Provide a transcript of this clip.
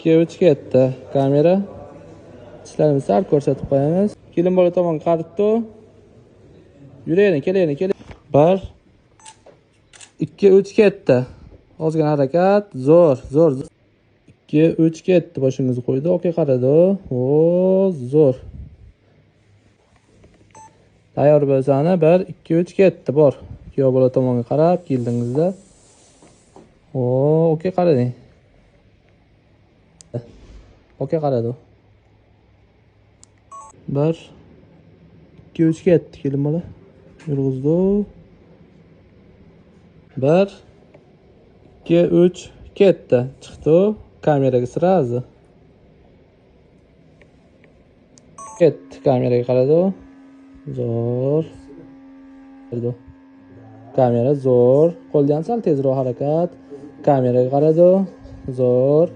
2 3 ketdi. Kamera. Ishlarimizni sal ko'rsatib qo'yamiz. Kelin bola tomon qaritdi. Yuravering, keling. 1 2 3 ketdi. Ozgina harakat. Zo'r. 2 3 ketdi. Boshingizni qo'ydi. Okey qaradi. O, zo'r. Tayyor bo'lsani 1 2 3 ketdi. Bor. Kuyov bola tomonga qarab keldingizda. O, okey qarading. Okey qaradi. 1 2 3 ketdi kelin bola. Yurg'izdi. 1 2 3 ketdi. Chiqdi. Kameraga sirazi. Ketdi. Kameraga qaradi. Zo'r. Kamera zo'r. Qo'ldan sal tezroq harakat. Kameraga qaradi. Zo'r.